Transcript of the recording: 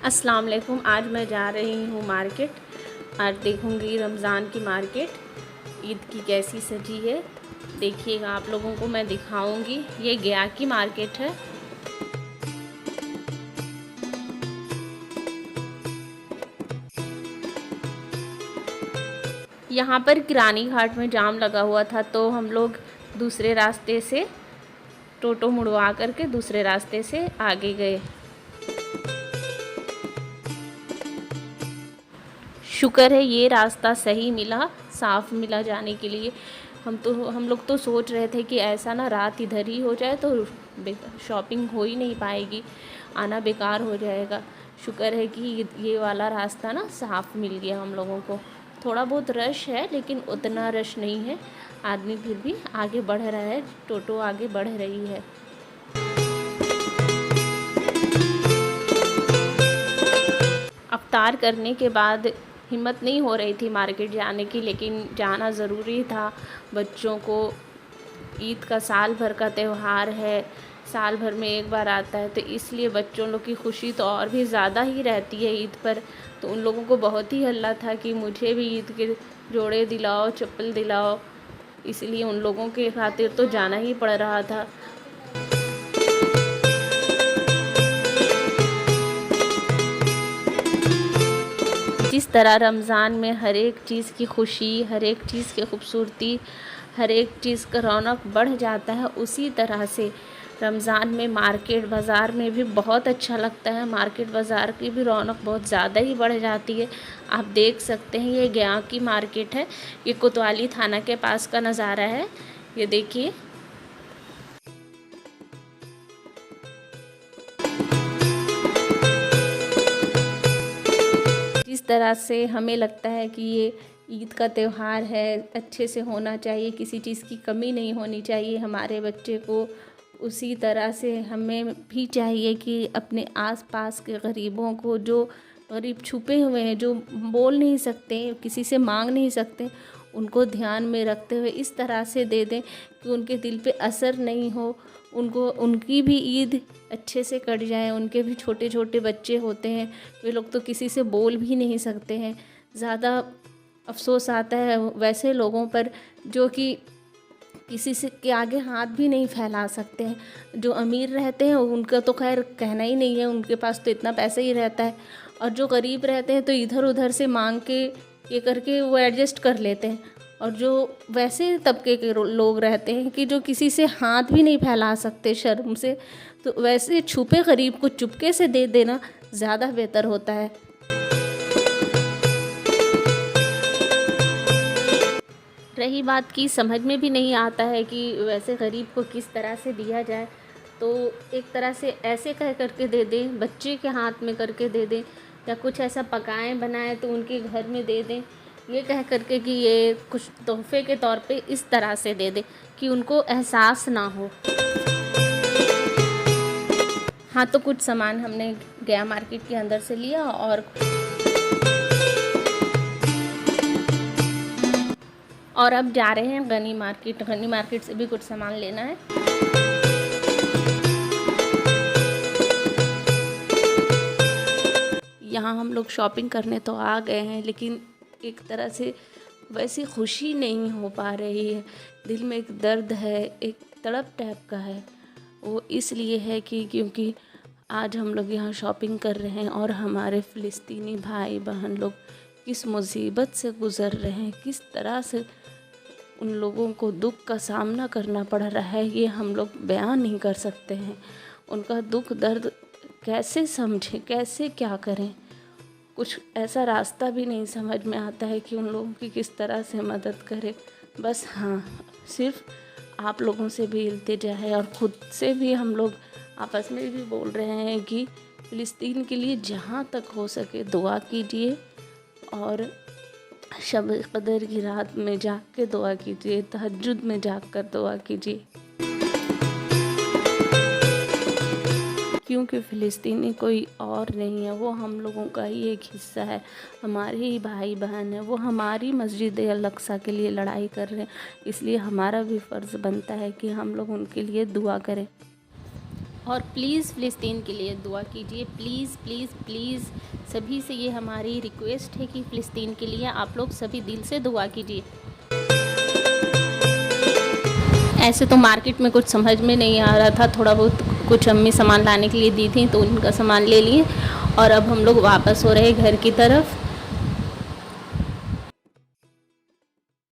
अस्सलाम वालेकुम। आज मैं जा रही हूँ मार्केट। आज देखूँगी रमज़ान की मार्केट ईद की कैसी सजी है। देखिएगा, आप लोगों को मैं दिखाऊंगी। ये गया की मार्केट है। यहाँ पर किरानी घाट में जाम लगा हुआ था, तो हम लोग दूसरे रास्ते से टोटो मुड़वा करके दूसरे रास्ते से आगे गए। शुक्र है ये रास्ता सही मिला, साफ़ मिला जाने के लिए। हम लोग तो सोच रहे थे कि ऐसा ना रात इधर ही हो जाए तो शॉपिंग हो ही नहीं पाएगी, आना बेकार हो जाएगा। शुक्र है कि ये वाला रास्ता ना साफ़ मिल गया हम लोगों को। थोड़ा बहुत रश है लेकिन उतना रश नहीं है। आदमी फिर भी आगे बढ़ रहा है, टोटो आगे बढ़ रही है। अफ्तार करने के बाद हिम्मत नहीं हो रही थी मार्केट जाने की, लेकिन जाना ज़रूरी था। बच्चों को ईद का साल भर का त्यौहार है, साल भर में एक बार आता है, तो इसलिए बच्चों लोग की खुशी तो और भी ज़्यादा ही रहती है ईद पर। तो उन लोगों को बहुत ही हल्ला था कि मुझे भी ईद के जोड़े दिलाओ, चप्पल दिलाओ। इसलिए उन लोगों के खातिर तो जाना ही पड़ रहा था। जिस तरह रमज़ान में हर एक चीज़ की खुशी, हर एक चीज़ की खूबसूरती, हर एक चीज़ का रौनक बढ़ जाता है, उसी तरह से रमज़ान में मार्केट बाज़ार में भी बहुत अच्छा लगता है। मार्केट बाज़ार की भी रौनक बहुत ज़्यादा ही बढ़ जाती है। आप देख सकते हैं, ये गया की मार्केट है। ये कोतवाली थाना के पास का नज़ारा है। ये देखिए, जिस तरह से हमें लगता है कि ये ईद का त्यौहार है, अच्छे से होना चाहिए, किसी चीज़ की कमी नहीं होनी चाहिए हमारे बच्चे को, उसी तरह से हमें भी चाहिए कि अपने आसपास के गरीबों को, जो गरीब छुपे हुए हैं, जो बोल नहीं सकते, किसी से मांग नहीं सकते, उनको ध्यान में रखते हुए इस तरह से दे दें कि उनके दिल पे असर नहीं हो, उनको उनकी भी ईद अच्छे से कट जाए। उनके भी छोटे छोटे बच्चे होते हैं, वे लोग तो किसी से बोल भी नहीं सकते हैं। ज़्यादा अफसोस आता है वैसे लोगों पर जो कि किसी से के आगे हाथ भी नहीं फैला सकते हैं। जो अमीर रहते हैं उनका तो खैर कहना ही नहीं है, उनके पास तो इतना पैसा ही रहता है। और जो गरीब रहते हैं तो इधर उधर से मांग के ये करके वो एडजस्ट कर लेते हैं। और जो वैसे तबके के लोग रहते हैं कि जो किसी से हाथ भी नहीं फैला सकते शर्म से, तो वैसे छुपे गरीब को चुपके से दे देना ज़्यादा बेहतर होता है। रही बात की समझ में भी नहीं आता है कि वैसे गरीब को किस तरह से दिया जाए, तो एक तरह से ऐसे कह करके दे दें, बच्चे के हाथ में करके दे दें, या कुछ ऐसा पकाएं बनाएं तो उनके घर में दे दें। ये कह करके कि ये कुछ तोहफे के तौर पे इस तरह से दे दें कि उनको एहसास ना हो। हाँ, तो कुछ सामान हमने गया मार्केट के अंदर से लिया और अब जा रहे हैं गनी मार्केट। गनी मार्केट से भी कुछ सामान लेना है। यहाँ हम लोग शॉपिंग करने तो आ गए हैं, लेकिन एक तरह से वैसी खुशी नहीं हो पा रही है। दिल में एक दर्द है, एक तड़प टाइप का है। वो इसलिए है कि क्योंकि आज हम लोग यहाँ शॉपिंग कर रहे हैं और हमारे फ़िलिस्तीनी भाई बहन लोग किस मुसीबत से गुज़र रहे हैं, किस तरह से उन लोगों को दुख का सामना करना पड़ रहा है, ये हम लोग बयान नहीं कर सकते हैं। उनका दुख दर्द कैसे समझें, कैसे क्या करें, कुछ ऐसा रास्ता भी नहीं समझ में आता है कि उन लोगों की किस तरह से मदद करें। बस हाँ, सिर्फ आप लोगों से भी इल्तिजा है और ख़ुद से भी हम लोग आपस में भी बोल रहे हैं कि फ़िलिस्तीन के लिए जहाँ तक हो सके दुआ कीजिए, और शब कदर की रात में जाग के दुआ कीजिए, तहज्जुद में जाग कर दुआ कीजिए, क्योंकि फ़िलिस्तीनी कोई और नहीं है, वो हम लोगों का ही एक हिस्सा है, हमारे ही भाई बहन है। वो हमारी मस्जिद अल-अक़सा के लिए लड़ाई कर रहे हैं, इसलिए हमारा भी फ़र्ज़ बनता है कि हम लोग उनके लिए दुआ करें। और प्लीज़ फ़िलिस्तीन के लिए दुआ कीजिए, प्लीज़ प्लीज़ प्लीज़। सभी से ये हमारी रिक्वेस्ट है कि फ़िलिस्तीन के लिए आप लोग सभी दिल से दुआ कीजिए। ऐसे तो मार्केट में कुछ समझ में नहीं आ रहा था, थोड़ा बहुत कुछ अम्मी सामान लाने के लिए दी थी तो उनका सामान ले लिए और अब हम लोग वापस हो रहे हैं घर की तरफ।